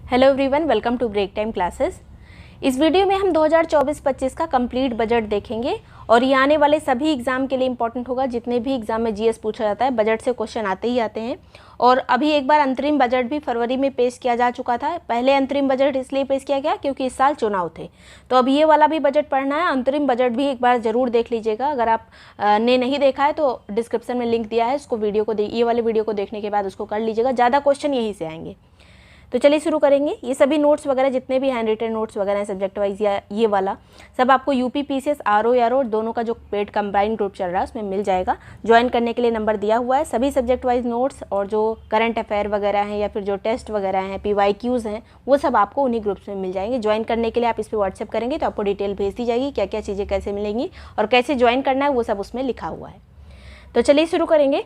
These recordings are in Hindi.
Hello everyone, welcome to break time classes. इस वीडियो में हम 2024-25 का कंप्लीट बजट देखेंगे और ये आने वाले सभी एग्जाम के लिए इंपॉर्टेंट होगा। जितने भी एग्जाम में जीएस पूछा जाता है, बजट से क्वेश्चन आते ही आते हैं। और अभी एक बार अंतरिम बजट भी फरवरी में पेश किया जा चुका था। पहले अंतरिम बजट इसलिए पेश किया गया क्योंकि इस साल चुनाव थे, तो अब ये वाला भी बजट पढ़ना है। अंतरिम बजट भी एक बार ज़रूर देख लीजिएगा। अगर आप ने नहीं देखा है तो डिस्क्रिप्शन में लिंक दिया है, उसको वीडियो को ये वाले वीडियो को देखने के बाद उसको कर लीजिएगा। ज़्यादा क्वेश्चन यहीं से आएंगे। तो चलिए शुरू करेंगे। ये सभी नोट्स वगैरह जितने भी हैंड रिटन नोट्स वगैरह हैं सब्जेक्ट वाइज या ये वाला सब आपको यूपी पीसीएस आरओ दोनों का जो पेड कंबाइंड ग्रुप चल रहा है उसमें मिल जाएगा। ज्वाइन करने के लिए नंबर दिया हुआ है। सभी सब्जेक्ट वाइज नोट्स और जो करंट अफेयर वगैरह हैं या फिर जो टेस्ट वगैरह हैं, PYQs हैं, वो सब आपको उन्हीं ग्रुप्स में मिल जाएंगे। ज्वाइन करने के लिए आप इस पर व्हाट्सएप करेंगे तो आपको डिटेल भेज दी जाएगी, क्या क्या चीज़ें कैसे मिलेंगी और कैसे ज्वाइन करना है वो सब उसमें लिखा हुआ है। तो चलिए शुरू करेंगे।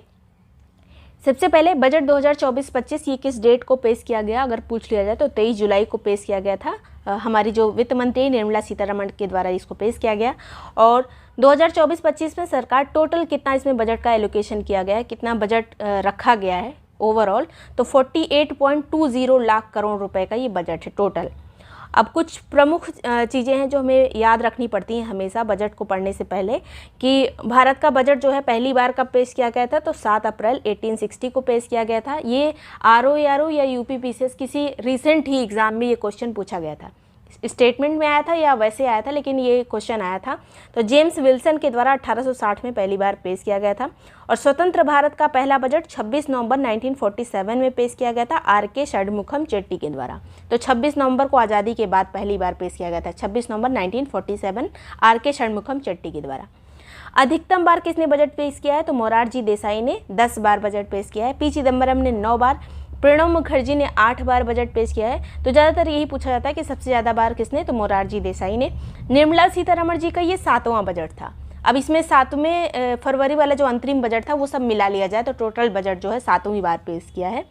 सबसे पहले बजट 2024-25 ये किस डेट को पेश किया गया, अगर पूछ लिया जाए तो 23 जुलाई को पेश किया गया था। हमारी जो वित्त मंत्री निर्मला सीतारमण के द्वारा इसको पेश किया गया। और 2024-25 में सरकार टोटल कितना इसमें बजट का एलोकेशन किया गया है, कितना बजट रखा गया है ओवरऑल, तो 48.20 लाख करोड़ रुपए का ये बजट है टोटल। अब कुछ प्रमुख चीज़ें हैं जो हमें याद रखनी पड़ती हैं हमेशा बजट को पढ़ने से पहले, कि भारत का बजट जो है पहली बार कब पेश किया गया था, तो 7 अप्रैल 1860 को पेश किया गया था। ये आरओ या यूपी पीसीएस किसी रिसेंट ही एग्ज़ाम में ये क्वेश्चन पूछा गया था। स्टेटमेंट में आया था या वैसे आया था, लेकिन ये क्वेश्चन आया था। तो जेम्स विल्सन के द्वारा 1860 में पहली बार पेश किया गया था। और स्वतंत्र भारत का पहला बजट 26 नवंबर 1947 में पेश किया गया था RK षणमुखम चेट्टी के द्वारा। तो 26 नवंबर को आज़ादी के बाद पहली बार पेश किया गया था, 26 नवंबर 1947 RK षणमुखम चेट्टी के द्वारा। अधिकतम बार किसने बजट पेश किया है, तो मोरारजी देसाई ने 10 बार बजट पेश किया है। P चिदम्बरम ने 9 बार, प्रणब मुखर्जी ने 8 बार बजट पेश किया है। तो ज़्यादातर यही पूछा जाता है कि सबसे ज़्यादा बार किसने, तो मोरारजी देसाई ने। निर्मला सीतारमण जी का ये 7वां बजट था। अब इसमें 7वें फरवरी वाला जो अंतरिम बजट था वो सब मिला लिया जाए तो टोटल बजट जो है 7वीं बार पेश किया है।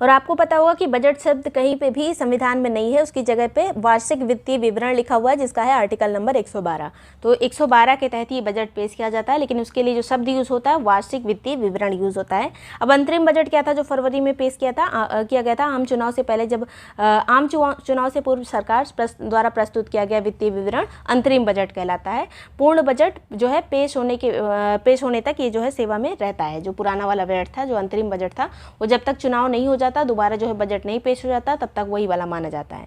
और आपको पता होगा कि बजट शब्द कहीं पे भी संविधान में नहीं है, उसकी जगह पे वार्षिक वित्तीय विवरण लिखा हुआ है जिसका है आर्टिकल नंबर 112। तो 112 के तहत ये बजट पेश किया जाता है, लेकिन उसके लिए जो शब्द यूज़ होता है वार्षिक वित्तीय विवरण यूज़ होता है। अब अंतरिम बजट क्या था जो फरवरी में पेश किया गया था आम चुनाव से पहले, जब आम चुनाव से पूर्व सरकार द्वारा प्रस्तुत किया गया वित्तीय विवरण अंतरिम बजट कहलाता है। पूर्ण बजट जो है पेश होने तक ये जो है सेवा में रहता है। जो पुराना वाला बजट था, जो अंतरिम बजट था, वो जब तक चुनाव नहीं हो जाता, दोबारा जो है बजट नहीं पेश हो जाता, तब तक वही वाला माना जाता है।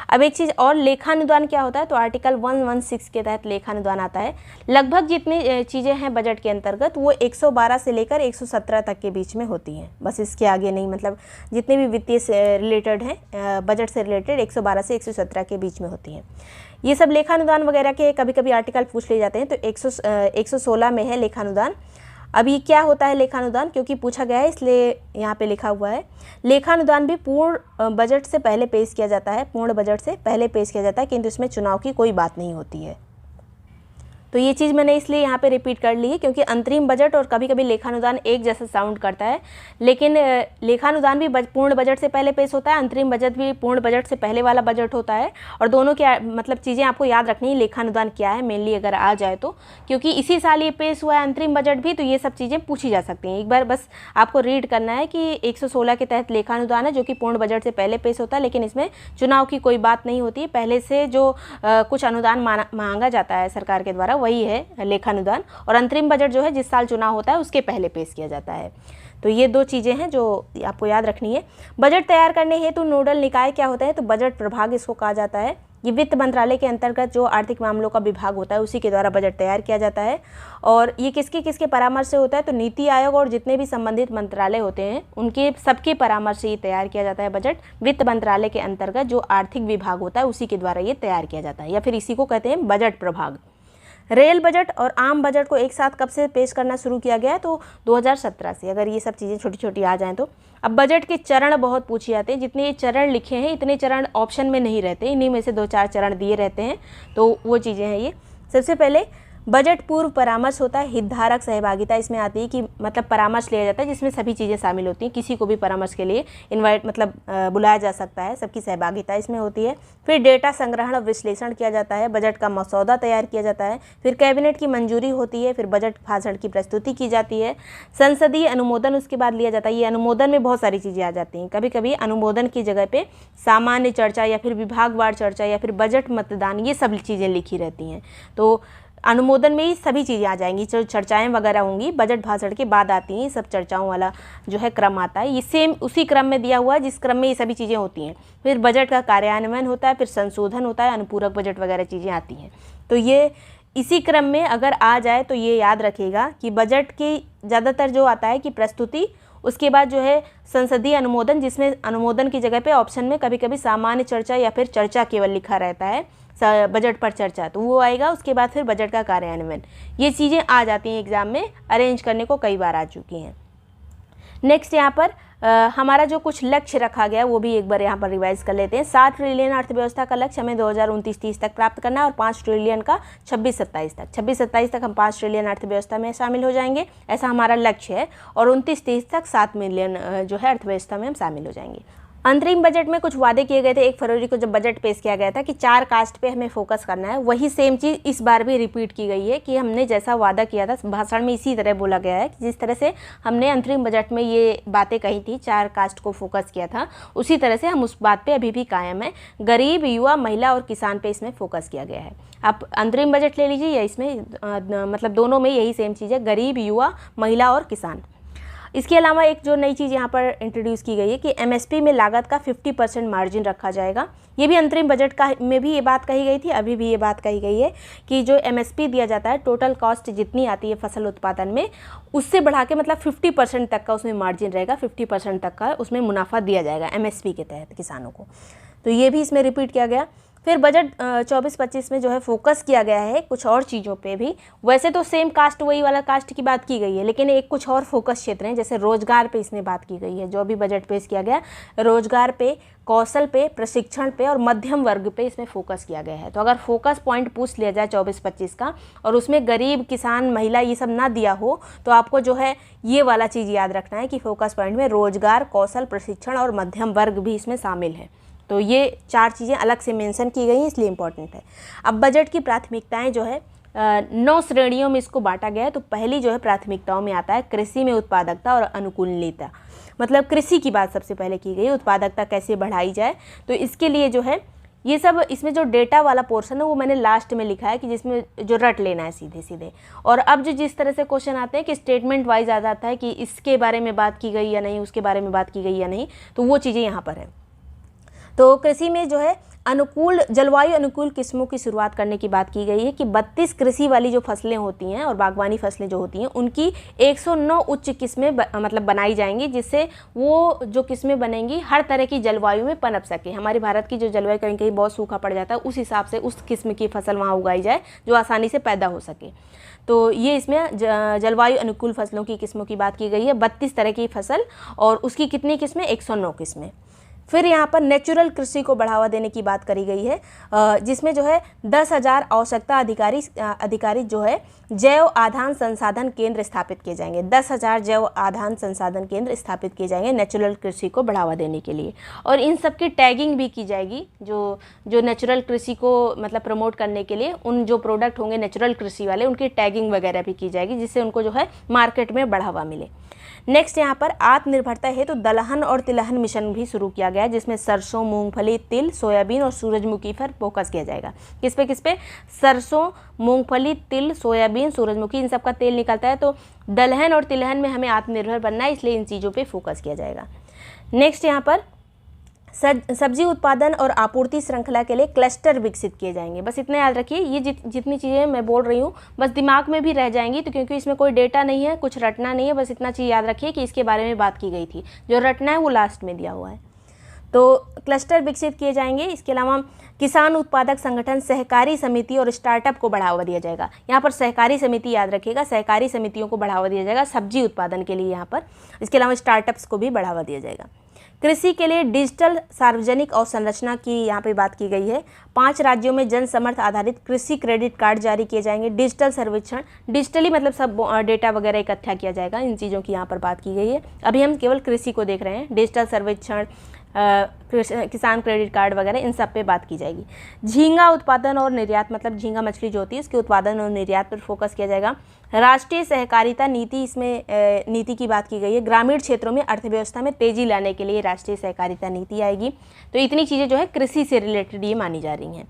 अब एक चीज़ और, लेखानुदान क्या होता है, तो आर्टिकल 116 के तहत लेखानुदान आता है। लगभग जितनी चीज़ें हैं बजट के अंतर्गत वो 112 से लेकर 117 तक के बीच में होती हैं, बस इसके आगे नहीं। मतलब जितने भी वित्तीय से रिलेटेड हैं, बजट से रिलेटेड 112 से 117 के बीच में होती हैं। ये सब लेखानुदान वगैरह के कभी कभी आर्टिकल पूछ लिए जाते हैं। तो 116 में है लेखानुदान। अब ये क्या होता है लेखानुदान, क्योंकि पूछा गया है इसलिए यहाँ पे लिखा हुआ है। लेखानुदान भी पूर्ण बजट से पहले पेश किया जाता है, पूर्ण बजट से पहले पेश किया जाता है, किंतु इसमें चुनाव की कोई बात नहीं होती है। तो ये चीज़ मैंने इसलिए यहाँ पे रिपीट कर ली है क्योंकि अंतरिम बजट और कभी कभी लेखानुदान एक जैसा साउंड करता है, लेकिन लेखानुदान भी पूर्ण बजट से पहले पेश होता है, अंतरिम बजट भी पूर्ण बजट से पहले वाला बजट होता है। और दोनों के मतलब चीज़ें आपको याद रखनी है। लेखानुदान क्या है मेनली अगर आ जाए तो, क्योंकि इसी साल ये पेश हुआ है अंतरिम बजट भी, तो ये सब चीज़ें पूछी जा सकती हैं। एक बार बस आपको रीड करना है कि 116 के तहत लेखानुदान है जो कि पूर्ण बजट से पहले पेश होता है, लेकिन इसमें चुनाव की कोई बात नहीं होती है। पहले से जो कुछ अनुदान मांगा जाता है सरकार के द्वारा वही है लेखानुदान। और अंतरिम बजट जो है जिस साल चुनाव होता है उसके पहले पेश किया जाता है। तो ये दो चीज़ें हैं जो आपको याद रखनी है। बजट तैयार करने हेतु नोडल निकाय क्या होता है, तो बजट प्रभाग इसको कहा जाता है। ये वित्त मंत्रालय के अंतर्गत जो आर्थिक मामलों का विभाग होता है उसी के द्वारा बजट तैयार किया जाता है। और ये किसके किसके परामर्श से होता है, तो नीति आयोग और जितने भी संबंधित मंत्रालय होते हैं उनके सबके परामर्श से ये तैयार किया जाता है बजट। वित्त मंत्रालय के अंतर्गत जो आर्थिक विभाग होता है उसी के द्वारा ये तैयार किया जाता है, या फिर इसी को कहते हैं बजट प्रभाग। रेल बजट और आम बजट को एक साथ कब से पेश करना शुरू किया गया है, तो 2017 से। अगर ये सब चीज़ें छोटी छोटी आ जाएं तो। अब बजट के चरण बहुत पूछे जाते हैं। जितने ये चरण लिखे हैं इतने चरण ऑप्शन में नहीं रहते, इन्हीं में से 2-4 चरण दिए रहते हैं, तो वो चीज़ें हैं ये। सबसे पहले बजट पूर्व परामर्श होता है, हितधारक सहभागिता इसमें आती है कि मतलब परामर्श लिया जाता है जिसमें सभी चीज़ें शामिल होती हैं, किसी को भी परामर्श के लिए इनवाइट मतलब बुलाया जा सकता है, सबकी सहभागिता इसमें होती है। फिर डेटा संग्रहण और विश्लेषण किया जाता है, बजट का मसौदा तैयार किया जाता है, फिर कैबिनेट की मंजूरी होती है, फिर बजट भाषण की प्रस्तुति की जाती है, संसदीय अनुमोदन उसके बाद लिया जाता है। ये अनुमोदन में बहुत सारी चीज़ें आ जाती हैं, कभी कभी अनुमोदन की जगह पे सामान्य चर्चा या फिर विभागवार चर्चा या फिर बजट मतदान ये सब चीज़ें लिखी रहती हैं। तो अनुमोदन में ही सभी चीज़ें आ जाएंगी, जो चर्चाएं वगैरह होंगी बजट भाषण के बाद आती हैं, सब चर्चाओं वाला जो है क्रम आता है, ये सेम उसी क्रम में दिया हुआ है जिस क्रम में ये सभी चीज़ें होती हैं। फिर बजट का कार्यान्वयन होता है, फिर संशोधन होता है, अनुपूरक बजट वगैरह चीज़ें आती हैं। तो ये इसी क्रम में अगर आ जाए तो ये याद रखिएगा कि बजट की ज़्यादातर जो आता है कि प्रस्तुति, उसके बाद जो है संसदीय अनुमोदन, जिसमें अनुमोदन की जगह पे ऑप्शन में कभी कभी सामान्य चर्चा या फिर चर्चा केवल लिखा रहता है, बजट पर चर्चा, तो वो आएगा। उसके बाद फिर बजट का कार्यान्वयन, ये चीज़ें आ जाती हैं एग्ज़ाम में, अरेंज करने को कई बार आ चुकी हैं। नेक्स्ट यहाँ पर हमारा जो कुछ लक्ष्य रखा गया वो भी एक बार यहाँ पर रिवाइज कर लेते हैं। 7 ट्रिलियन अर्थव्यवस्था का लक्ष्य हमें 2029-30 तक प्राप्त करना है और 5 ट्रिलियन का 26-27 तक। 26-27 तक हम 5 ट्रिलियन अर्थव्यवस्था में शामिल हो जाएंगे, ऐसा हमारा लक्ष्य है। और 29-30 तक 7 मिलियन जो है अर्थव्यवस्था में हम शामिल हो जाएंगे। अंतरिम बजट में कुछ वादे किए गए थे 1 फरवरी को जब बजट पेश किया गया था कि 4 कास्ट पे हमें फोकस करना है। वही सेम चीज़ इस बार भी रिपीट की गई है कि हमने जैसा वादा किया था भाषण में इसी तरह बोला गया है कि जिस तरह से हमने अंतरिम बजट में ये बातें कही थी, 4 कास्ट को फोकस किया था, उसी तरह से हम उस बात पे अभी भी कायम है। गरीब, युवा, महिला और किसान पे इसमें फोकस किया गया है। आप अंतरिम बजट ले लीजिए या इसमें मतलब दोनों में यही सेम चीज़ है, गरीब, युवा, महिला और किसान। इसके अलावा एक जो नई चीज़ यहाँ पर इंट्रोड्यूस की गई है कि एमएसपी में लागत का 50% मार्जिन रखा जाएगा। ये भी अंतरिम बजट का में भी ये बात कही गई थी, अभी भी ये बात कही गई है कि जो एमएसपी दिया जाता है, टोटल कॉस्ट जितनी आती है फसल उत्पादन में, उससे बढ़ा के मतलब 50% तक का उसमें मार्जिन रहेगा, 50% तक का उसमें मुनाफा दिया जाएगा एमएसपी के तहत किसानों को। तो ये भी इसमें रिपीट किया गया। फिर बजट 24-25 में जो है फोकस किया गया है कुछ और चीज़ों पे भी। वैसे तो सेम कास्ट, वही वाला कास्ट की बात की गई है, लेकिन एक कुछ और फोकस क्षेत्र हैं, जैसे रोजगार पे इसमें बात की गई है। जो अभी बजट पेश किया गया, रोजगार पे, कौशल पे, प्रशिक्षण पे और मध्यम वर्ग पे इसमें फोकस किया गया है। तो अगर फोकस पॉइंट पूछ लिया जाए 24-25 का और उसमें गरीब, किसान, महिला ये सब ना दिया हो, तो आपको जो है ये वाला चीज़ याद रखना है कि फोकस पॉइंट में रोजगार, कौशल, प्रशिक्षण और मध्यम वर्ग भी इसमें शामिल है। तो ये 4 चीज़ें अलग से मेंशन की गई हैं, इसलिए इम्पोर्टेंट है। अब बजट की प्राथमिकताएं जो है 9 श्रेणियों में इसको बांटा गया है। तो पहली जो है प्राथमिकताओं में आता है कृषि में उत्पादकता और अनुकूलनीयता, मतलब कृषि की बात सबसे पहले की गई, उत्पादकता कैसे बढ़ाई जाए। तो इसके लिए जो है ये सब, इसमें जो डेटा वाला पोर्शन है वो मैंने लास्ट में लिखा है कि जिसमें जो रट लेना है सीधे सीधे। और अब जो जिस तरह से क्वेश्चन आते हैं कि स्टेटमेंट वाइज आ जाता है कि इसके बारे में बात की गई या नहीं, उसके बारे में बात की गई या नहीं, तो वो चीज़ें यहाँ पर है। तो कृषि में जो है अनुकूल, जलवायु अनुकूल किस्मों की शुरुआत करने की बात की गई है कि 32 कृषि वाली जो फसलें होती हैं और बागवानी फसलें जो होती हैं उनकी 109 उच्च किस्में मतलब बनाई जाएंगी, जिससे वो जो किस्में बनेंगी हर तरह की जलवायु में पनप सके। हमारे भारत की जो जलवायु कहीं कहीं बहुत सूखा पड़ जाता है, उस हिसाब से उस किस्म की फसल वहाँ उगाई जाए जो आसानी से पैदा हो सके। तो ये इसमें जलवायु अनुकूल फसलों की किस्मों की बात की गई है, 32 तरह की फसल और उसकी कितनी किस्में, 109 किस्में। फिर यहाँ पर नेचुरल कृषि को बढ़ावा देने की बात करी गई है, जिसमें जो है 10,000 आवश्यकता अधिकारी जो है जैव आधान संसाधन केंद्र स्थापित किए जाएंगे। 10,000 जैव आधान संसाधन केंद्र स्थापित किए जाएंगे नेचुरल कृषि को बढ़ावा देने के लिए। और इन सब की टैगिंग भी की जाएगी, जो नेचुरल कृषि को मतलब प्रमोट करने के लिए उन जो प्रोडक्ट होंगे नेचुरल कृषि वाले, उनकी टैगिंग वगैरह भी की जाएगी, जिससे उनको जो है मार्केट में बढ़ावा मिले। नेक्स्ट यहाँ पर आत्मनिर्भरता हेतु दलहन और तिलहन मिशन भी शुरू किया गया है, जिसमें सरसों, मूंगफली, तिल, सोयाबीन और सूरजमुखी पर फोकस किया जाएगा। किस पे? सरसों, मूंगफली, तिल, सोयाबीन, सूरजमुखी, इन सब का तेल निकलता है। तो दलहन और तिलहन में हमें आत्मनिर्भर बनना है, इसलिए इन चीज़ों पे फोकस किया जाएगा। नेक्स्ट यहाँ पर सब्जी उत्पादन और आपूर्ति श्रृंखला के लिए क्लस्टर विकसित किए जाएंगे। बस इतना याद रखिए, ये जितनी चीज़ें मैं बोल रही हूँ बस दिमाग में भी रह जाएंगी, तो क्योंकि इसमें कोई डेटा नहीं है, कुछ रटना नहीं है, बस इतना चीज़ याद रखिए कि इसके बारे में बात की गई थी। जो रटना है वो लास्ट में दिया हुआ है। तो क्लस्टर विकसित किए जाएंगे। इसके अलावा किसान उत्पादक संगठन, सहकारी समिति और स्टार्टअप को बढ़ावा दिया जाएगा। यहाँ पर सहकारी समिति याद रखिएगा, सहकारी समितियों को बढ़ावा दिया जाएगा सब्जी उत्पादन के लिए यहाँ पर। इसके अलावा स्टार्टअप्स को भी बढ़ावा दिया जाएगा। कृषि के लिए डिजिटल सार्वजनिक अवसंरचना की यहाँ पे बात की गई है। 5 राज्यों में जन समर्थ आधारित कृषि क्रेडिट कार्ड जारी किए जाएंगे। डिजिटल सर्वेक्षण, डिजिटली मतलब सब डेटा वगैरह इकट्ठा किया जाएगा, इन चीज़ों की यहाँ पर बात की गई है। अभी हम केवल कृषि को देख रहे हैं, डिजिटल सर्वेक्षण, किसान क्रेडिट कार्ड वगैरह इन सब पे बात की जाएगी। झींगा उत्पादन और निर्यात, मतलब झींगा मछली जो होती है उसके उत्पादन और निर्यात पर फोकस किया जाएगा। राष्ट्रीय सहकारिता नीति, इसमें नीति की बात की गई है। ग्रामीण क्षेत्रों में अर्थव्यवस्था में तेजी लाने के लिए राष्ट्रीय सहकारिता नीति आएगी। तो इतनी चीज़ें जो है कृषि से रिलेटेड ये मानी जा रही हैं।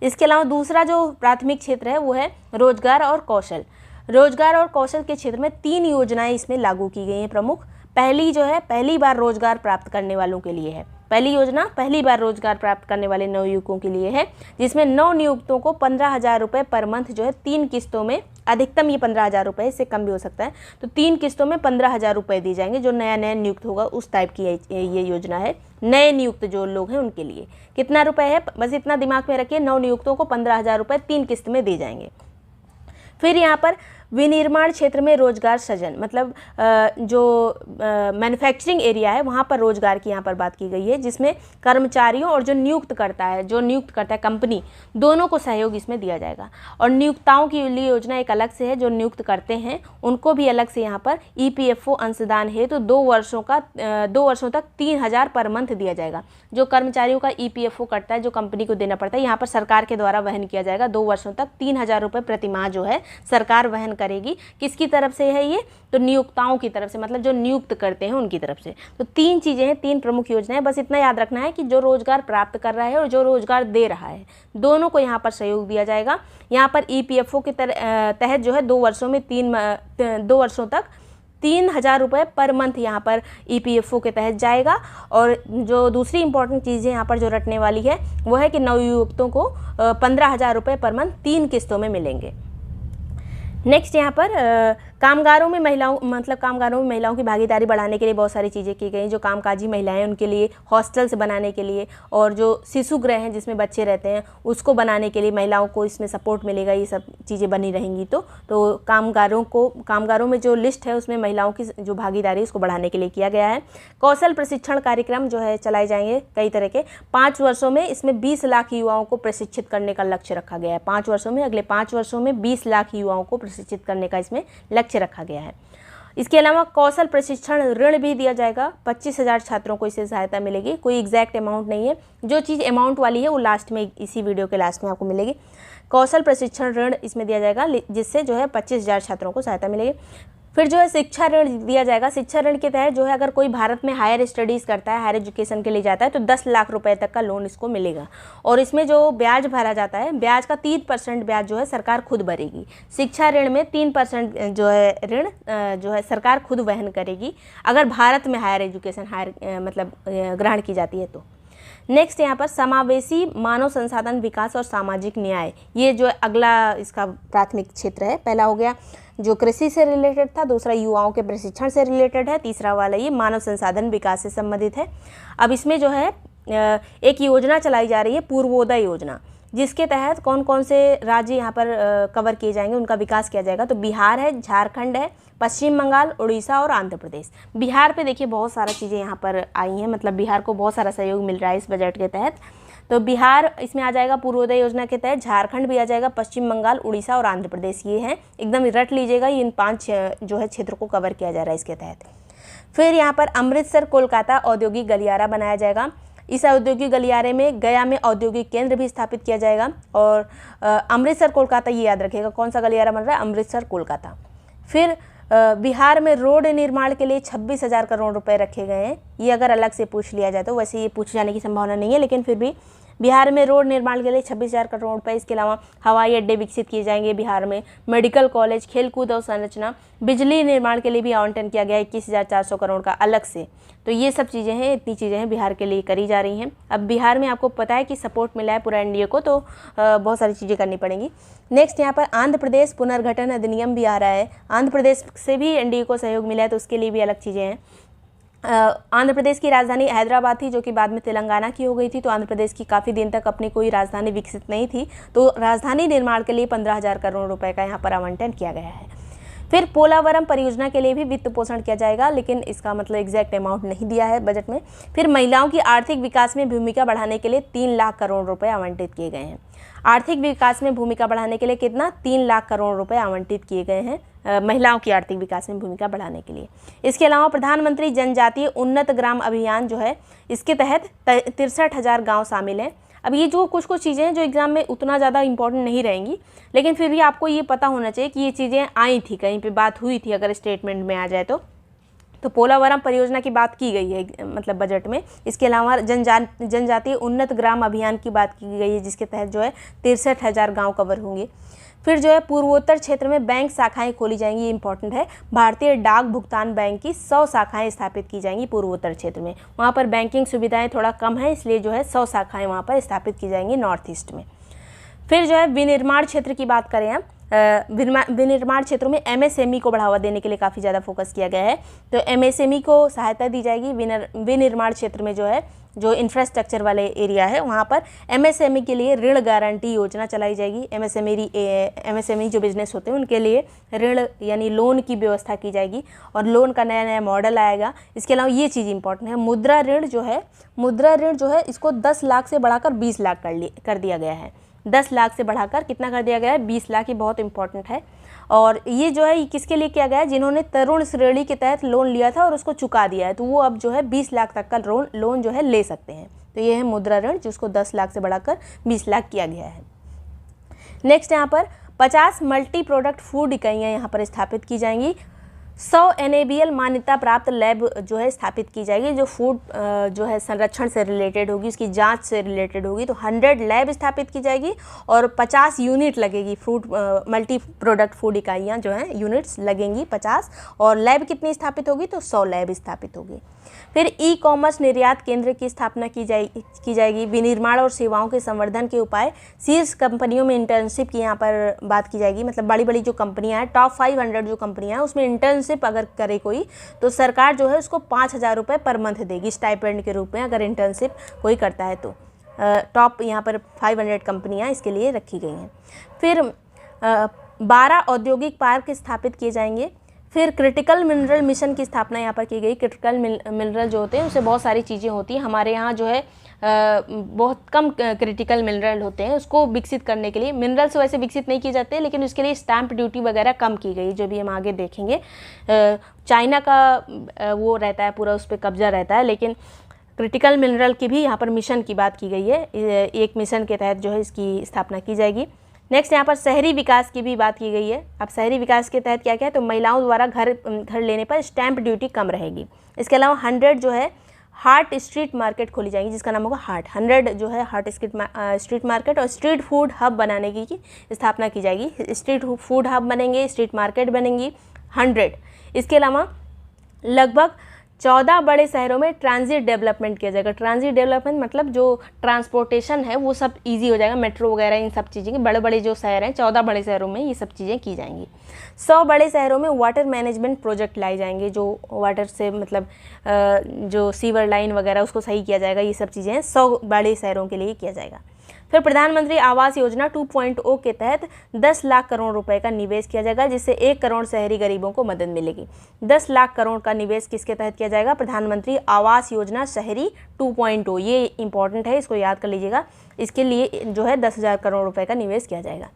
इसके अलावा दूसरा जो प्राथमिक क्षेत्र है वो है रोजगार और कौशल। रोजगार और कौशल के क्षेत्र में 3 योजनाएं इसमें लागू की गई हैं प्रमुख। पहली जो है पहली बार रोजगार प्राप्त करने वालों के लिए है। पहली योजना पहली बार रोजगार प्राप्त करने वाले नवयुवकों के लिए है, जिसमें नवनियुक्तों को 15,000 रुपये पर मंथ जो है 3 किस्तों में, अधिकतम ये 15,000 रुपये, इससे कम भी हो सकता है, तो 3 किस्तों में 15,000 रुपये दिए जाएंगे। जो नया नियुक्त होगा उस टाइप की ये योजना है। नए नियुक्त जो लोग हैं उनके लिए कितना रुपये है, बस इतना दिमाग में रखिए, नवनियुक्तों को 15,000 रुपये 3 किस्त में दिए जाएंगे। फिर यहाँ पर विनिर्माण क्षेत्र में रोजगार सृजन, मतलब जो मैन्युफैक्चरिंग एरिया है वहाँ पर रोजगार की यहाँ पर बात की गई है, जिसमें कर्मचारियों और जो नियुक्त करता है कंपनी, दोनों को सहयोग इसमें दिया जाएगा। और नियुक्ताओं के लिए योजना एक अलग से है, जो नियुक्त करते हैं उनको भी अलग से यहाँ पर EPFO अंशदान है, तो 2 वर्षों तक 3,000 पर मंथ दिया जाएगा। जो कर्मचारियों का EPFO कटता है, जो कंपनी को देना पड़ता है, यहाँ पर सरकार के द्वारा वहन किया जाएगा। 2 वर्षों तक 3,000 रुपये प्रति माह जो है सरकार वहन करेगी। किसकी तरफ से है ये, तो नियोक्ताओं की तरफ से, मतलब जो नियुक्त करते हैं उनकी तरफ से। तो 3 चीज़ें हैं, 3 प्रमुख योजनाएं। बस इतना याद रखना है कि जो रोजगार प्राप्त कर रहा है और जो रोजगार दे रहा है, दोनों को यहाँ पर सहयोग दिया जाएगा। यहाँ पर EPFO के तहत जो है 2 वर्षों तक 3,000 रुपये पर मंथ यहाँ पर EPFO के तहत जाएगा। और जो दूसरी इंपॉर्टेंट चीज़ें यहाँ पर जो रटने वाली है वो है कि नवयुवकों को 15,000 रुपये पर मंथ 3 किस्तों में मिलेंगे। नेक्स्ट यहाँ पर कामगारों में महिलाओं की भागीदारी बढ़ाने के लिए बहुत सारी चीज़ें की गई। जो कामकाजी महिलाएं हैं उनके लिए हॉस्टल्स बनाने के लिए, और जो शिशु गृह हैं जिसमें बच्चे रहते हैं उसको बनाने के लिए महिलाओं को इसमें सपोर्ट मिलेगा। ये सब चीज़ें बनी रहेंगी तो कामगारों में जो लिस्ट है उसमें महिलाओं की जो भागीदारी उसको बढ़ाने के लिए किया गया है। कौशल प्रशिक्षण कार्यक्रम जो है चलाए जाएंगे कई तरह के। 5 वर्षों में इसमें 20 लाख युवाओं को प्रशिक्षित करने का लक्ष्य रखा गया है। 5 वर्षों में, अगले 5 वर्षों में 20 लाख युवाओं को प्रशिक्षित करने का इसमें लक्ष्य रखा गया है। इसके अलावा कौशल प्रशिक्षण ऋण भी दिया जाएगा। 25,000 छात्रों को इससे सहायता मिलेगी। कोई एग्जैक्ट अमाउंट नहीं है, जो चीज़ अमाउंट वाली है वो लास्ट में, इसी वीडियो के लास्ट में आपको मिलेगी। कौशल प्रशिक्षण ऋण इसमें दिया जाएगा, जिससे जो है 25,000 छात्रों को सहायता मिलेगी। फिर जो है शिक्षा ऋण दिया जाएगा। शिक्षा ऋण के तहत जो है अगर कोई भारत में हायर स्टडीज़ करता है, हायर एजुकेशन के लिए जाता है, तो 10 लाख रुपए तक का लोन इसको मिलेगा। और इसमें जो ब्याज भरा जाता है, ब्याज का 3% ब्याज जो है सरकार खुद भरेगी। शिक्षा ऋण में 3% जो है ऋण जो है सरकार खुद वहन करेगी, अगर भारत में हायर एजुकेशन ग्रहण की जाती है तो। नेक्स्ट यहाँ पर समावेशी मानव संसाधन विकास और सामाजिक न्याय, ये जो अगला इसका प्राथमिक क्षेत्र है। पहला हो गया जो कृषि से रिलेटेड था, दूसरा युवाओं के प्रशिक्षण से रिलेटेड है, तीसरा वाला ये मानव संसाधन विकास से संबंधित है। अब इसमें जो है एक योजना चलाई जा रही है, पूर्वोदय योजना, जिसके तहत कौन कौन से राज्य यहाँ पर कवर किए जाएंगे, उनका विकास किया जाएगा। तो बिहार है, झारखंड है, पश्चिम बंगाल, उड़ीसा और आंध्र प्रदेश। बिहार पे देखिए बहुत सारा चीज़ें यहाँ पर आई हैं, मतलब बिहार को बहुत सारा सहयोग मिल रहा है इस बजट के तहत। तो बिहार इसमें आ जाएगा पूर्वोदय योजना के तहत, झारखंड भी आ जाएगा, पश्चिम बंगाल, उड़ीसा और आंध्र प्रदेश ये हैं, एकदम रट लीजिएगा। इन 5 जो है क्षेत्र को कवर किया जा रहा है इसके तहत। फिर यहाँ पर अमृतसर कोलकाता औद्योगिक गलियारा बनाया जाएगा। इस औद्योगिक गलियारे में गया में औद्योगिक केंद्र भी स्थापित किया जाएगा। और अमृतसर कोलकाता ये याद रखिएगा, कौन सा गलियारा बन रहा है, अमृतसर कोलकाता। फिर बिहार में रोड निर्माण के लिए 26,000 करोड़ रुपए रखे गए हैं। ये अगर अलग से पूछ लिया जाए तो, वैसे ये पूछ जाने की संभावना नहीं है, लेकिन फिर भी बिहार में रोड निर्माण के लिए 26,000 करोड़ रुपए। इसके अलावा हवाई अड्डे विकसित किए जाएंगे बिहार में, मेडिकल कॉलेज, खेलकूद और संरचना, बिजली निर्माण के लिए भी आवंटन किया गया है 21,400 करोड़ का अलग से। तो ये सब चीज़ें हैं, इतनी चीज़ें हैं बिहार के लिए करी जा रही हैं। अब बिहार में आपको पता है कि सपोर्ट मिला है पूरा एनडीए को, तो बहुत सारी चीज़ें करनी पड़ेंगी। नेक्स्ट यहाँ पर आंध्र प्रदेश पुनर्गठन अधिनियम भी आ रहा है। आंध्र प्रदेश से भी एनडीए को सहयोग मिला है, तो उसके लिए भी अलग चीज़ें हैं। आंध्र प्रदेश की राजधानी हैदराबाद थी, जो कि बाद में तेलंगाना की हो गई थी। तो आंध्र प्रदेश की काफ़ी दिन तक अपनी कोई राजधानी विकसित नहीं थी, तो राजधानी निर्माण के लिए 15,000 करोड़ रुपए का यहाँ पर आवंटन किया गया है। फिर पोलावरम परियोजना के लिए भी वित्त पोषण किया जाएगा, लेकिन इसका मतलब एग्जैक्ट अमाउंट नहीं दिया है बजट में। फिर महिलाओं की आर्थिक विकास में भूमिका बढ़ाने के लिए 3 लाख करोड़ रुपए आवंटित किए गए हैं। आर्थिक विकास में भूमिका बढ़ाने के लिए कितना, 3 लाख करोड़ रुपए आवंटित किए गए हैं महिलाओं की आर्थिक विकास में भूमिका बढ़ाने के लिए। इसके अलावा प्रधानमंत्री जनजातीय उन्नत ग्राम अभियान जो है, इसके तहत 63,000 गाँव शामिल हैं। अब ये जो कुछ चीज़ें हैं जो एग्ज़ाम में उतना ज़्यादा इंपॉर्टेंट नहीं रहेंगी, लेकिन फिर भी आपको ये पता होना चाहिए कि ये चीज़ें आई थी, कहीं पे बात हुई थी, अगर स्टेटमेंट में आ जाए तो पोलावरम परियोजना की बात की गई है मतलब बजट में। इसके अलावा जनजातीय उन्नत ग्राम अभियान की बात की गई है, जिसके तहत जो है 63,000 गाँव कवर होंगे। फिर जो है पूर्वोत्तर क्षेत्र में बैंक शाखाएं खोली जाएंगी, ये इंपॉर्टेंट है। भारतीय डाक भुगतान बैंक की 100 शाखाएं स्थापित की जाएंगी पूर्वोत्तर क्षेत्र में। वहाँ पर बैंकिंग सुविधाएं थोड़ा कम है, इसलिए जो है 100 शाखाएं वहाँ पर स्थापित की जाएंगी नॉर्थ ईस्ट में। फिर जो है विनिर्माण क्षेत्र की बात करें हम, विनिर्माण क्षेत्रों में MSME को बढ़ावा देने के लिए काफ़ी ज़्यादा फोकस किया गया है। तो MSME को सहायता दी जाएगी। विनिर्माण क्षेत्र में जो है, जो इंफ्रास्ट्रक्चर वाले एरिया है, वहाँ पर MSME के लिए ऋण गारंटी योजना चलाई जाएगी। MSME जो बिजनेस होते हैं उनके लिए ऋण यानी लोन की व्यवस्था की जाएगी, और लोन का नया नया मॉडल आएगा। इसके अलावा ये चीज़ इंपॉर्टेंट है, मुद्रा ऋण जो है इसको 10 लाख से बढ़ाकर 20 लाख कर दिया गया है। 10 लाख से बढ़ाकर कितना कर दिया गया है, 20 लाख। ये बहुत इंपॉर्टेंट है। और ये जो है किसके लिए किया गया है, जिन्होंने तरुण श्रेणी के तहत लोन लिया था और उसको चुका दिया है, तो वो अब जो है 20 लाख तक का लोन जो है ले सकते हैं। तो ये है मुद्रा ऋण, जिसको 10 लाख से बढ़ाकर 20 लाख किया गया है। नेक्स्ट यहाँ पर 50 मल्टी प्रोडक्ट फूड इकाइयाँ यहाँ पर स्थापित की जाएंगी। 100 NABL मान्यता प्राप्त लैब जो है स्थापित की जाएगी, जो फूड जो है संरक्षण से रिलेटेड होगी, उसकी जांच से रिलेटेड होगी। तो 100 लैब स्थापित की जाएगी और 50 यूनिट लगेगी। मल्टी प्रोडक्ट फूड इकाइयाँ जो हैं, यूनिट्स लगेंगी 50, और लैब कितनी स्थापित होगी, तो 100 लैब स्थापित होगी। फिर ई-कॉमर्स निर्यात केंद्र की स्थापना की जाएगी। विनिर्माण और सेवाओं के संवर्धन के उपाय, शीर्ष कंपनियों में इंटर्नशिप की यहाँ पर बात की जाएगी। मतलब बड़ी बड़ी जो कंपनियाँ हैं, टॉप 500 जो कंपनियाँ हैं, उसमें इंटर्नशिप अगर करे कोई, तो सरकार जो है उसको 5,000 रुपये पर मंथ देगी स्टाइपेंड के रूप में, अगर इंटर्नशिप कोई करता है तो। टॉप यहाँ पर 500 कंपनियाँ इसके लिए रखी गई हैं। फिर 12 औद्योगिक पार्क स्थापित किए जाएंगे। फिर क्रिटिकल मिनरल मिशन की स्थापना यहाँ पर की गई। क्रिटिकल मिनरल जो होते हैं उससे बहुत सारी चीज़ें होती हैं। हमारे यहाँ जो है बहुत कम क्रिटिकल मिनरल होते हैं, उसको विकसित करने के लिए मिनरल्स वैसे विकसित नहीं किए जाते, लेकिन उसके लिए स्टैंप ड्यूटी वगैरह कम की गई, जो भी हम आगे देखेंगे। चाइना का वो रहता है, पूरा उस पर कब्जा रहता है, लेकिन क्रिटिकल मिनरल की भी यहाँ पर मिशन की बात की गई है। एक मिशन के तहत जो है इसकी स्थापना की जाएगी। नेक्स्ट यहाँ पर शहरी विकास की भी बात की गई है। अब शहरी विकास के तहत क्या क्या है, तो महिलाओं द्वारा घर लेने पर स्टैंप ड्यूटी कम रहेगी। इसके अलावा 100 जो है हार्ट स्ट्रीट मार्केट खोली जाएगी, जिसका नाम होगा हार्ट। 100 जो है हार्ट स्ट्रीट मार्केट और स्ट्रीट फूड हब बनाने की स्थापना की जाएगी। स्ट्रीट फूड हब बनेंगे, स्ट्रीट मार्केट बनेंगी 100। इसके अलावा लगभग 14 बड़े शहरों में ट्रांजिट डेवलपमेंट किया जाएगा। ट्रांजिट डेवलपमेंट मतलब जो ट्रांसपोर्टेशन है वो सब इजी हो जाएगा, मेट्रो वगैरह इन सब चीज़ें। बड़े बड़े जो शहर हैं, 14 बड़े शहरों में ये सब चीज़ें की जाएंगी। 100 बड़े शहरों में वाटर मैनेजमेंट प्रोजेक्ट लाए जाएंगे, जो वाटर से मतलब जो सीवर लाइन वगैरह उसको सही किया जाएगा। ये सब चीज़ें 100 बड़े शहरों के लिए किया जाएगा। फिर प्रधानमंत्री आवास योजना 2.0 के तहत 10 लाख करोड़ रुपए का निवेश किया जाएगा, जिससे 1 करोड़ शहरी गरीबों को मदद मिलेगी। 10 लाख करोड़ का निवेश किसके तहत किया जाएगा, प्रधानमंत्री आवास योजना शहरी 2.0। ये इंपॉर्टेंट है, इसको याद कर लीजिएगा। इसके लिए जो है 10,000 करोड़ रुपए का निवेश किया जाएगा।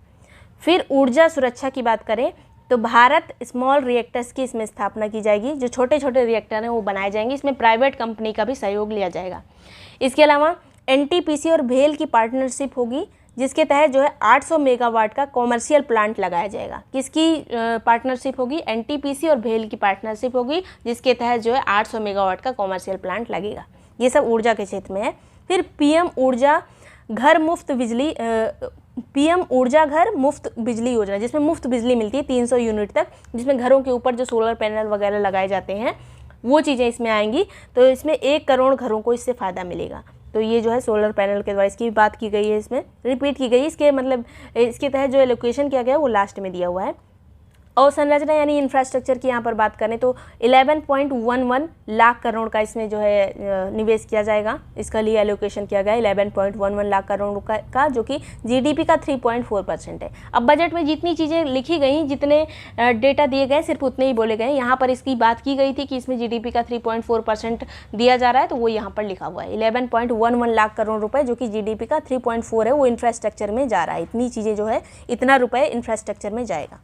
फिर ऊर्जा सुरक्षा की बात करें तो भारत स्मॉल रिएक्टर्स की इसमें स्थापना की जाएगी। जो छोटे छोटे रिएक्टर हैं वो बनाए जाएंगे, इसमें प्राइवेट कंपनी का भी सहयोग लिया जाएगा। इसके अलावा NTPC और भेल की पार्टनरशिप होगी, जिसके तहत जो है 800 मेगावाट का कॉमर्शियल प्लांट लगाया जाएगा। किसकी पार्टनरशिप होगी, NTPC और भेल की पार्टनरशिप होगी, जिसके तहत जो है 800 मेगावाट का कॉमर्शियल प्लांट लगेगा। ये सब ऊर्जा के क्षेत्र में है। फिर PM ऊर्जा घर मुफ्त बिजली योजना, जिसमें मुफ्त बिजली मिलती है 300 यूनिट तक, जिसमें घरों के ऊपर जो सोलर पैनल वगैरह लगाए जाते हैं वो चीज़ें इसमें आएंगी। तो इसमें 1 करोड़ घरों को इससे फ़ायदा मिलेगा। तो ये जो है सोलर पैनल के द्वारा इसकी भी बात की गई है, इसमें रिपीट की गई। इसके मतलब इसके तहत जो एलोकेशन किया गया है वो लास्ट में दिया हुआ है। अवसंरचना यानी इंफ्रास्ट्रक्चर की यहाँ पर बात करें तो 11.11 लाख करोड़ का इसमें जो है निवेश किया जाएगा, इसका लिए एलोकेशन किया गया 11.11 लाख करोड़ का जो कि जीडीपी का 3.4% है। अब बजट में जितनी चीज़ें लिखी गई, जितने डेटा दिए गए सिर्फ उतने ही बोले गए। यहाँ पर इसकी बात की गई थी कि इसमें जीडीपी का 3.4% दिया जा रहा है, तो वो यहाँ पर लिखा हुआ है 11.11 लाख करोड़ रुपए जो कि जीडीपी का 3.4 है, वो इंफ्रास्ट्रक्चर में जा रहा है। इतनी चीज़ें जो है, इतना रुपए इंफ्रास्ट्रक्चर में जाएगा।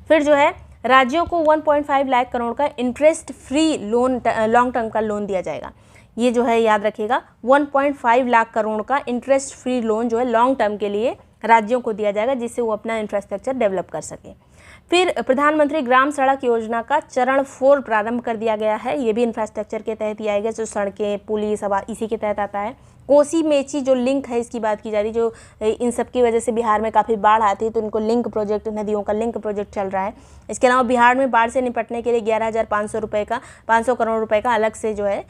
फिर जो है राज्यों को 1.5 लाख करोड़ का interest free loan, long term का लोन दिया जाएगा। ये जो है याद रखिएगा, 1.5 लाख करोड़ का इंटरेस्ट फ्री लोन जो है लॉन्ग टर्म के लिए राज्यों को दिया जाएगा, जिससे वो अपना इंफ्रास्ट्रक्चर डेवलप कर सके। फिर प्रधानमंत्री ग्राम सड़क योजना का चरण 4 प्रारंभ कर दिया गया है। ये भी इंफ्रास्ट्रक्चर के तहत ही आएगा, जो सड़कें, पुल, सब इसी के तहत आता है। कोसी मेची जो लिंक है, इसकी बात की जा रही, जो इन सब की वजह से बिहार में काफ़ी बाढ़ आती है, तो इनको लिंक प्रोजेक्ट, नदियों का लिंक प्रोजेक्ट चल रहा है। इसके अलावा बिहार में बाढ़ से निपटने के लिए 11,500 करोड़ रुपए का अलग से जो है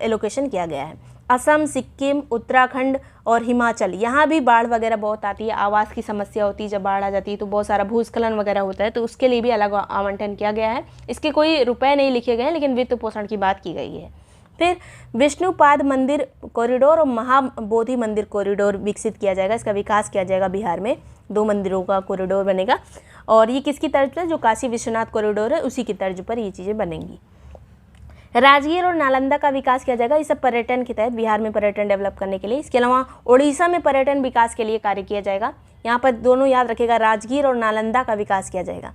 एलोकेशन किया गया है। असम, सिक्किम, उत्तराखंड और हिमाचल, यहाँ भी बाढ़ वगैरह बहुत आती है, आवास की समस्या होती है। जब बाढ़ आ जाती है तो बहुत सारा भूस्खलन वगैरह होता है, तो उसके लिए भी अलग आवंटन किया गया है। इसके कोई रुपए नहीं लिखे गए हैं, लेकिन वित्त पोषण की बात की गई है। फिर विष्णुपाद मंदिर कॉरिडोर और महाबोधि मंदिर कॉरिडोर विकसित किया जाएगा, इसका विकास किया जाएगा बिहार में। 2 मंदिरों का कॉरिडोर बनेगा, और ये किसकी तर्ज पर? जो काशी विश्वनाथ कॉरिडोर है, उसी की तर्ज पर ये चीज़ें बनेंगी। राजगीर और नालंदा का विकास किया जाएगा, ये सब पर्यटन के तहत, बिहार में पर्यटन डेवलप करने के लिए। इसके अलावा उड़ीसा में पर्यटन विकास के लिए कार्य किया जाएगा। यहाँ पर दोनों याद रखिएगा, राजगीर और नालंदा का विकास किया जाएगा।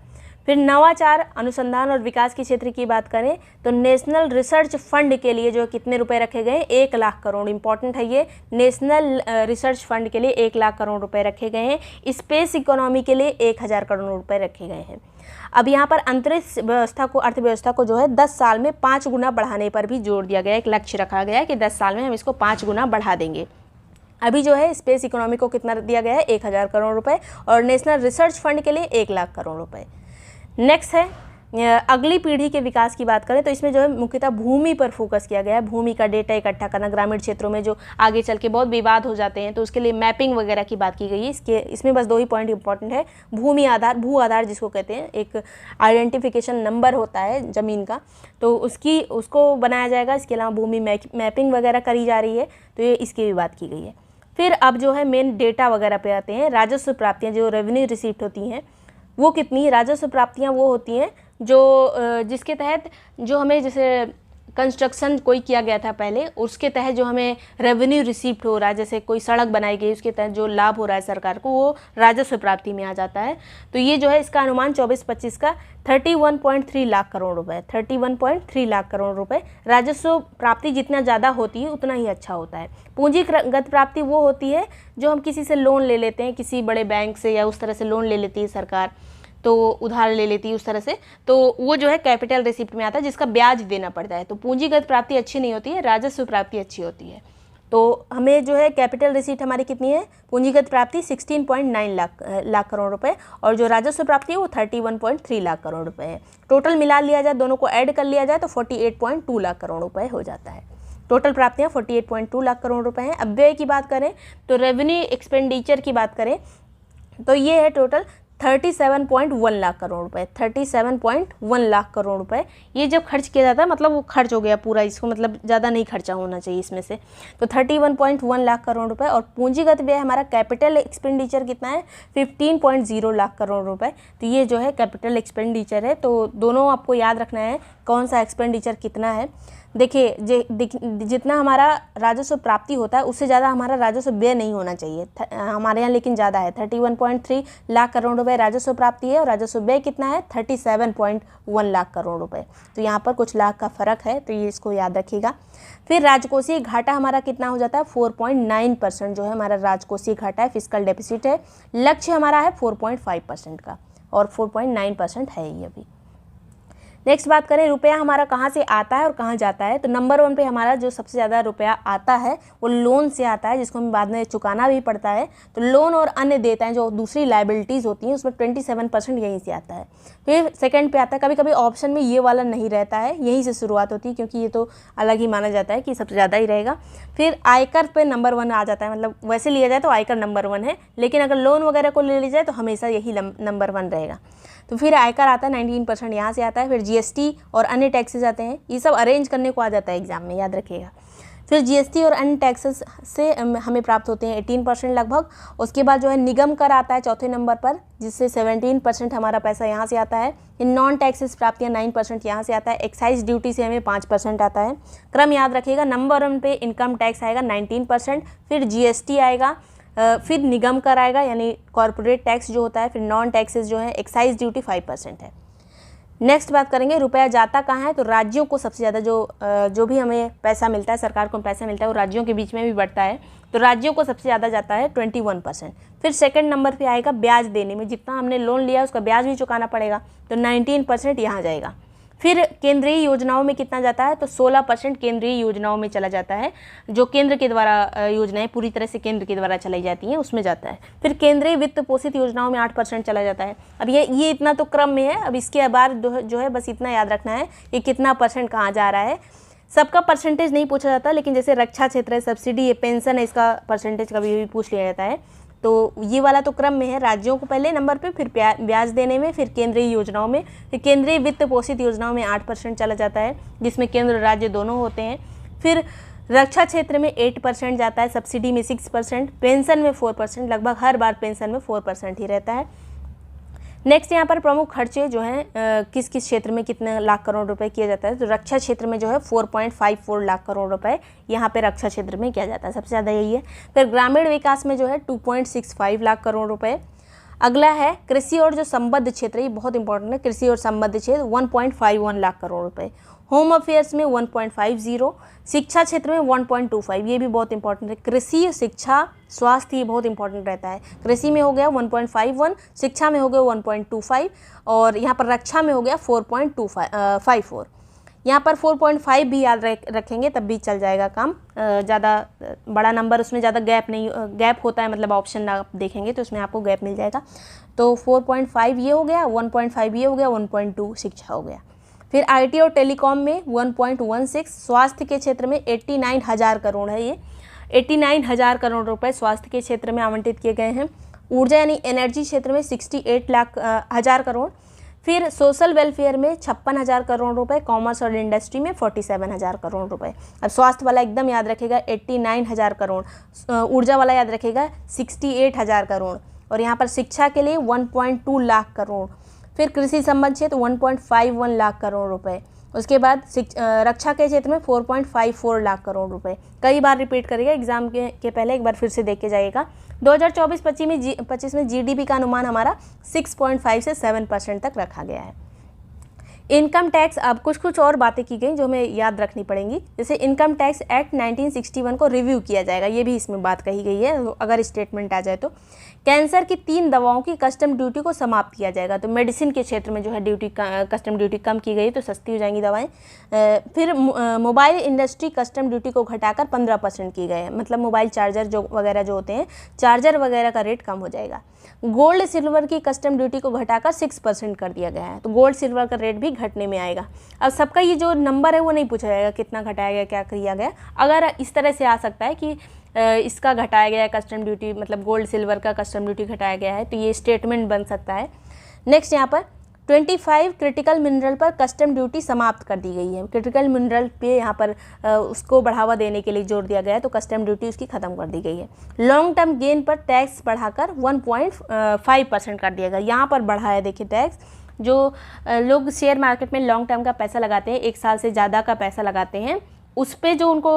फिर नवाचार, अनुसंधान और विकास के क्षेत्र की बात करें तो नेशनल रिसर्च फंड के लिए जो कितने रुपए रखे गए? 1 लाख करोड़। इंपॉर्टेंट है ये, नेशनल रिसर्च फंड के लिए 1 लाख करोड़ रुपए रखे गए हैं। स्पेस इकोनॉमी के लिए 1000 करोड़ रुपए रखे गए हैं। अब यहाँ पर अंतरिक्ष व्यवस्था को, अर्थव्यवस्था को जो है 10 साल में 5 गुना बढ़ाने पर भी जोर दिया गया। एक लक्ष्य रखा गया है कि 10 साल में हम इसको 5 गुना बढ़ा देंगे। अभी जो है स्पेस इकोनॉमी को कितना दिया गया है? 1000 करोड़ रुपए, और नेशनल रिसर्च फंड के लिए 1 लाख करोड़ रुपए। नेक्स्ट है अगली पीढ़ी के विकास की बात करें तो इसमें जो है मुख्यतः भूमि पर फोकस किया गया है। भूमि का डेटा इकट्ठा करना, ग्रामीण क्षेत्रों में जो आगे चल के बहुत विवाद हो जाते हैं, तो उसके लिए मैपिंग वगैरह की बात की गई है। इसमें बस 2 ही पॉइंट इंपॉर्टेंट है। भूमि आधार, भू आधार जिसको कहते हैं, एक आइडेंटिफिकेशन नंबर होता है ज़मीन का, तो उसको बनाया जाएगा। इसके अलावा भूमि मैपिंग वगैरह करी जा रही है, तो ये इसकी भी बात की गई है। फिर अब जो है मेन डेटा वगैरह पे आते हैं। राजस्व प्राप्तियाँ, जो रेवेन्यू रिसीप्ट होती हैं, वो कितनी? राजस्व प्राप्तियाँ वो होती हैं जो जिसके तहत जो हमें, जैसे कंस्ट्रक्शन कोई किया गया था पहले, उसके तहत जो हमें रेवेन्यू रिसीप्ट हो रहा है, जैसे कोई सड़क बनाई गई, उसके तहत जो लाभ हो रहा है सरकार को, वो राजस्व प्राप्ति में आ जाता है। तो ये जो है इसका अनुमान 24-25 का 31.3 लाख करोड़ रुपए, 31.3 लाख करोड़ रुपए। राजस्व प्राप्ति जितना ज़्यादा होती है उतना ही अच्छा होता है। पूंजीगत प्राप्ति वो होती है जो हम किसी से लोन ले लेते हैं, किसी बड़े बैंक से, या उस तरह से लोन ले लेती है सरकार, तो उधार ले लेती है उस तरह से, तो वो जो है कैपिटल रिसिप्ट में आता है, जिसका ब्याज देना पड़ता है। तो पूंजीगत प्राप्ति अच्छी नहीं होती है, राजस्व प्राप्ति अच्छी होती है। तो हमें जो है कैपिटल रिसीट हमारी कितनी है? पूंजीगत प्राप्ति 16.9 लाख करोड़ रुपए, और जो राजस्व प्राप्ति है वो 31.3 लाख करोड़ रुपए है। टोटल मिला लिया जाए, दोनों को ऐड कर लिया जाए तो 48.2 लाख करोड़ रुपए हो जाता है। टोटल प्राप्तियाँ 48.2 लाख करोड़ रुपए हैं। अब व्यय की बात करें तो रेवेन्यू एक्सपेंडिचर की बात करें तो ये है टोटल 37.1 लाख करोड़ रुपए, 37.1 लाख करोड़ रुपए। ये जब खर्च किया जाता है मतलब वो खर्च हो गया पूरा, इसको मतलब ज़्यादा नहीं खर्चा होना चाहिए इसमें से। तो 31.1 लाख करोड़ रुपए। और पूंजीगत व्यय हमारा कैपिटल एक्सपेंडिचर कितना है? 15.0 लाख करोड़ रुपए। तो ये जो है कैपिटल एक्सपेंडिचर है। तो दोनों आपको याद रखना है कौन सा एक्सपेंडिचर कितना है। देखिए जितना हमारा राजस्व प्राप्ति होता है उससे ज़्यादा हमारा राजस्व व्यय नहीं होना चाहिए हमारे यहाँ, लेकिन ज़्यादा है। 31.3 लाख करोड़ रुपए राजस्व प्राप्ति है, और राजस्व व्यय कितना है? 37.1 लाख करोड़ रुपए। तो यहाँ पर कुछ लाख का फ़र्क है, तो ये इसको याद रखिएगा। फिर राजकोषीय घाटा हमारा कितना हो जाता है? 4.9% जो है हमारा राजकोषीय घाटा है, फिस्कल डेफिसिट है। लक्ष्य हमारा है 4.5% का, और 4.9% है ये अभी। नेक्स्ट बात करें रुपया हमारा कहाँ से आता है और कहाँ जाता है, तो नंबर 1 पे हमारा जो सबसे ज़्यादा रुपया आता है वो लोन से आता है, जिसको हमें बाद में चुकाना भी पड़ता है। तो लोन और अन्य देयताएं जो दूसरी लाइबिलिटीज़ होती हैं उसमें 27% यहीं से आता है। फिर सेकंड पे आता है, कभी कभी ऑप्शन में ये वाला नहीं रहता है, यहीं से शुरुआत होती है, क्योंकि ये तो अलग ही माना जाता है कि सबसे ज़्यादा ही रहेगा। फिर आयकर पे नंबर 1 आ जाता है, मतलब वैसे लिया जाए तो आयकर नंबर 1 है, लेकिन अगर लोन वगैरह को ले लिया जाए तो हमेशा यही नंबर 1 रहेगा। तो फिर आयकर आता है 19% यहाँ से आता है, फिर GST और अन्य टैक्सेस आते हैं, ये सब अरेंज करने को आ जाता है एग्जाम में, याद रखिएगा। फिर GST और अन्य टैक्सेस से हमें प्राप्त होते हैं 18% लगभग। उसके बाद जो है निगम कर आता है चौथे नंबर पर, जिससे 17% हमारा पैसा यहाँ से आता है। नॉन टैक्सेस प्राप्तियाँ 9% यहाँ से आता है। एक्साइज ड्यूटी से हमें 5% आता है। क्रम याद रखिएगा, नंबर 1 पे इनकम टैक्स आएगा 19%, फिर GST आएगा, फिर निगम कर आएगा यानी कॉर्पोरेट टैक्स जो होता है, फिर नॉन टैक्सेस जो है एक्साइज ड्यूटी 5% है। नेक्स्ट बात करेंगे रुपया जाता कहाँ है, तो राज्यों को सबसे ज़्यादा जो भी हमें पैसा मिलता है, सरकार को पैसा मिलता है, वो राज्यों के बीच में भी बढ़ता है, तो राज्यों को सबसे ज़्यादा जाता है 21%। फिर सेकंड नंबर पे आएगा ब्याज देने में, जितना हमने लोन लिया उसका ब्याज भी चुकाना पड़ेगा, तो 19% यहाँ जाएगा। फिर केंद्रीय योजनाओं में कितना जाता है, तो 16% केंद्रीय योजनाओं में चला जाता है, जो केंद्र के द्वारा योजनाएं पूरी तरह से केंद्र के द्वारा चलाई जाती हैं उसमें जाता है। फिर केंद्रीय वित्त पोषित योजनाओं में 8% चला जाता है। अब ये इतना तो क्रम में है, अब इसके बाद जो है बस इतना याद रखना है कि कितना परसेंट कहाँ जा रहा है। सबका परसेंटेज नहीं पूछा जाता, लेकिन जैसे रक्षा क्षेत्र है, सब्सिडी है, पेंशन है, इसका परसेंटेज कभी भी पूछ लिया जाता है। तो ये वाला तो क्रम में है, राज्यों को पहले नंबर पे, फिर ब्याज देने में, फिर केंद्रीय योजनाओं में, फिर केंद्रीय वित्त पोषित योजनाओं में 8% चला जाता है, जिसमें केंद्र राज्य दोनों होते हैं। फिर रक्षा क्षेत्र में 8% जाता है, सब्सिडी में 6%, पेंशन में 4%, लगभग हर बार पेंशन में 4% ही रहता है। नेक्स्ट यहाँ पर प्रमुख खर्चे जो हैं किस किस क्षेत्र में कितने लाख करोड़ रुपए किया जाता है, तो रक्षा क्षेत्र में जो है 4.54 लाख करोड़ रुपए यहाँ पे रक्षा क्षेत्र में किया जाता है, सबसे ज़्यादा यही है। फिर ग्रामीण विकास में जो है 2.65 लाख करोड़ रुपए। अगला है कृषि और जो संबद्ध क्षेत्र, ये बहुत इंपॉर्टेंट है, कृषि और संबद्ध क्षेत्र 1.51 लाख करोड़ रुपए। होम अफेयर्स में 1.50, शिक्षा क्षेत्र में 1.25, ये भी बहुत इंपॉर्टेंट है। कृषि, शिक्षा, स्वास्थ्य ये बहुत इंपॉर्टेंट रहता है। कृषि में हो गया 1.51, शिक्षा में हो गया 1.25 और यहाँ पर रक्षा में हो गया 4.54। यहाँ पर 4.5 भी याद रखेंगे तब भी चल जाएगा काम, ज़्यादा बड़ा नंबर उसमें ज़्यादा गैप होता है, मतलब ऑप्शन आप देखेंगे तो उसमें आपको गैप मिल जाएगा। तो 4.5 ये हो गया, 1.5 ये हो गया, 1.2 शिक्षा हो गया। फिर IT और टेलीकॉम में 1.16, स्वास्थ्य के क्षेत्र में 89,000 करोड़ है, ये 89,000 करोड़ रुपए स्वास्थ्य के क्षेत्र में आवंटित किए गए हैं। ऊर्जा यानी एनर्जी क्षेत्र में 68,000 करोड़। फिर सोशल वेलफेयर में 56,000 करोड़ रुपए, कॉमर्स और इंडस्ट्री में 47,000 करोड़ रुपए। अब स्वास्थ्य वाला एकदम याद रखेगा 89,000 करोड़, ऊर्जा वाला याद रखेगा 68,000 करोड़ और यहाँ पर शिक्षा के लिए 1.2 लाख करोड़। फिर कृषि संबंध क्षेत्र 1.51 लाख करोड़ रुपए। उसके बाद रक्षा के क्षेत्र में 4.54 लाख करोड़ रुपए। कई बार रिपीट करिएगा एग्जाम के पहले, एक बार फिर से देख के जाइएगा। 2024-25 में GDP का अनुमान हमारा 6.5 से 7% तक रखा गया है। इनकम टैक्स, अब कुछ और बातें की गई जो हमें याद रखनी पड़ेंगी, जैसे इनकम टैक्स एक्ट 1961 को रिव्यू किया जाएगा, ये भी इसमें बात कही गई है अगर स्टेटमेंट आ जाए तो। कैंसर की 3 दवाओं की कस्टम ड्यूटी को समाप्त किया जाएगा, तो मेडिसिन के क्षेत्र में जो है कस्टम ड्यूटी कम की गई तो सस्ती हो जाएंगी दवाएं। फिर मोबाइल इंडस्ट्री कस्टम ड्यूटी को घटाकर 15% की गई है, मतलब मोबाइल चार्जर जो वगैरह जो होते हैं, चार्जर वगैरह का रेट कम हो जाएगा। गोल्ड सिल्वर की कस्टम ड्यूटी को घटाकर 6% कर दिया गया है, तो गोल्ड सिल्वर का रेट भी घटने में आएगा। अब सबका ये जो नंबर है वो नहीं पूछा जाएगा कितना घटाया गया, क्या किया गया। अगर इस तरह से आ सकता है कि इसका घटाया गया है कस्टम ड्यूटी, मतलब गोल्ड सिल्वर का कस्टम ड्यूटी घटाया गया है, तो ये स्टेटमेंट बन सकता है। नेक्स्ट यहाँ पर 25 क्रिटिकल मिनरल पर कस्टम ड्यूटी समाप्त कर दी गई है। क्रिटिकल मिनरल पे यहाँ पर उसको बढ़ावा देने के लिए जोर दिया गया है, तो कस्टम ड्यूटी उसकी ख़त्म कर दी गई है। लॉन्ग टर्म गेन पर टैक्स बढ़ाकर 1.5% कर दिया गया। यहाँ पर बढ़ा है, देखिए टैक्स, जो लोग शेयर मार्केट में लॉन्ग टर्म का पैसा लगाते हैं, 1 साल से ज़्यादा का पैसा लगाते हैं, उस पर जो उनको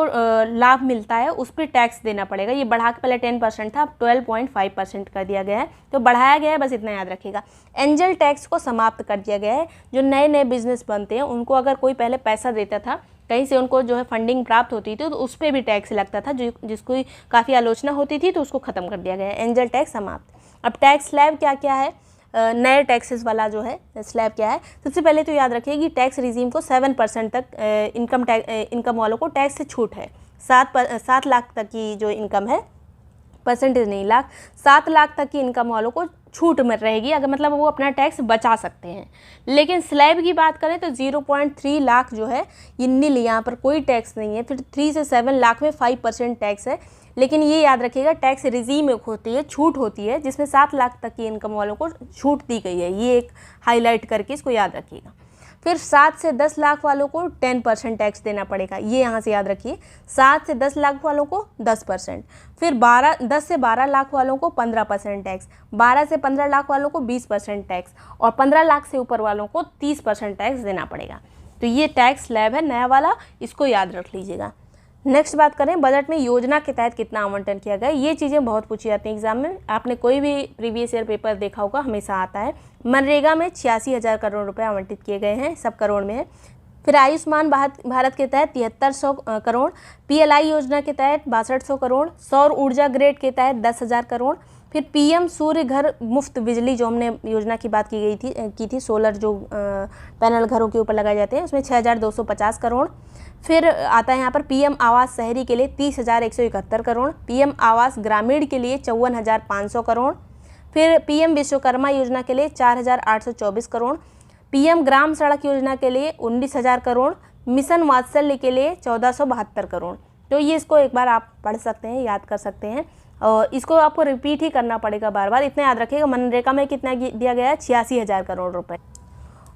लाभ मिलता है उस पर टैक्स देना पड़ेगा। ये बढ़ा के पहले 10% था, अब 12.5% कर दिया गया है, तो बढ़ाया गया है, बस इतना याद रखिएगा। एंजल टैक्स को समाप्त कर दिया गया है। जो नए नए बिजनेस बनते हैं उनको अगर कोई पहले पैसा देता था, कहीं से उनको जो है फंडिंग प्राप्त होती थी, तो उस पर भी टैक्स लगता था, जिसको काफ़ी आलोचना होती थी, तो उसको ख़त्म कर दिया गया है। एंजल टैक्स समाप्त। अब टैक्स स्लैब क्या क्या है, नए टैक्सेस वाला जो है स्लैब क्या है, सबसे पहले तो याद रखिए कि टैक्स रिजीम को 7% तक इनकम वालों को टैक्स से छूट है। 7 लाख तक की जो इनकम है, परसेंटेज नहीं लाख, 7 लाख तक की इनकम वालों को छूट मिल रहेगी, अगर मतलब वो अपना टैक्स बचा सकते हैं। लेकिन स्लैब की बात करें तो 0.3 लाख जो है ये नील, यहाँ पर कोई टैक्स नहीं है। फिर 3 से 7 लाख में 5% टैक्स है। लेकिन ये याद रखिएगा टैक्स रिजीम एक होती है, छूट होती है, जिसमें 7 लाख तक की इनकम वालों को छूट दी गई है। ये एक हाईलाइट करके इसको याद रखिएगा। फिर 7 से 10 लाख वालों को 10% टैक्स देना पड़ेगा, ये यहाँ से याद रखिए। 7 से 10 लाख वालों को 10%। फिर 10 से 12 लाख वालों को 15% टैक्स, 12 से 15 लाख वालों को 20% टैक्स, और 15 लाख से ऊपर वालों को 30% टैक्स देना पड़ेगा। तो ये टैक्स स्लैब है नया वाला, इसको याद रख लीजिएगा। नेक्स्ट बात करें, बजट में योजना के तहत कितना आवंटन किया गया। ये चीज़ें बहुत पूछी जाती हैं एग्जाम में, आपने कोई भी प्रीवियस ईयर पेपर देखा होगा, हमेशा आता है। मनरेगा में 86,000 करोड़ रुपए आवंटित किए गए हैं, सब करोड़ में है। फिर आयुष्मान भारत के तहत 7300 करोड़, PLI योजना के तहत 6200 करोड़, सौर ऊर्जा ग्रिड के तहत 10,000 करोड़। फिर PM सूर्य घर मुफ्त बिजली जो हमने योजना की बात की थी सोलर जो पैनल घरों के ऊपर लगाए जाते हैं, उसमें 6,250 करोड़। फिर आता है यहाँ पर PM आवास शहरी के लिए 30,171 करोड़, PM आवास ग्रामीण के लिए 54,500 करोड़। फिर PM विश्वकर्मा योजना के लिए 4,824 करोड़, PM ग्राम सड़क योजना के लिए 19,000 करोड़, मिशन वात्सल्य के लिए 1,472 करोड़। तो ये इसको एक बार आप पढ़ सकते हैं, याद कर सकते हैं, और इसको आपको रिपीट ही करना पड़ेगा बार बार। इतना याद रखिएगा, मनरेगा में कितना दिया गया है, 86,000 करोड़ रुपए।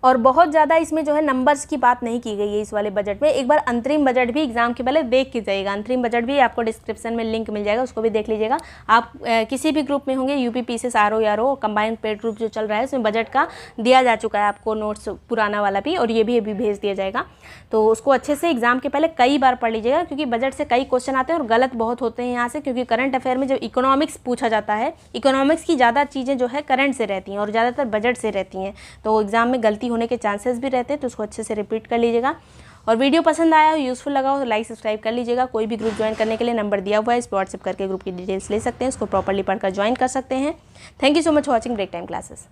और बहुत ज़्यादा इसमें जो है नंबर्स की बात नहीं की गई है इस वाले बजट में। एक बार अंतरिम बजट भी एग्जाम के पहले देख के जाइएगा, अंतरिम बजट भी आपको डिस्क्रिप्शन में लिंक मिल जाएगा, उसको भी देख लीजिएगा। आप किसी भी ग्रुप में होंगे, UP PCS RO यारो कंबाइंड पेड ग्रुप जो चल रहा है, उसमें बजट का दिया जा चुका है आपको नोट्स, पुराना वाला भी, और ये भी अभी भेज दिया जाएगा। तो उसको अच्छे से एग्जाम के पहले कई बार पढ़ लीजिएगा, क्योंकि बजट से कई क्वेश्चन आते हैं और गलत बहुत होते हैं यहाँ से, क्योंकि करंट अफेयर में जब इकोनॉमिक्स पूछा जाता है, इकोनॉमिक्स की ज़्यादा चीज़ें जो है करंट से रहती हैं और ज़्यादातर बजट से रहती हैं, तो एग्जाम में गलती होने के चांसेस भी रहते हैं। तो उसको अच्छे से रिपीट कर लीजिएगा। और वीडियो पसंद आया हो, यूजफुल लगा हो तो लाइक सब्सक्राइब कर लीजिएगा। कोई भी ग्रुप ज्वाइन करने के लिए नंबर दिया हुआ है, इस पर व्हाट्सएप करके ग्रुप की डिटेल्स ले सकते हैं, इसको प्रॉपर्ली पढ़कर ज्वाइन कर सकते हैं। Thank you so much for watching break time classes.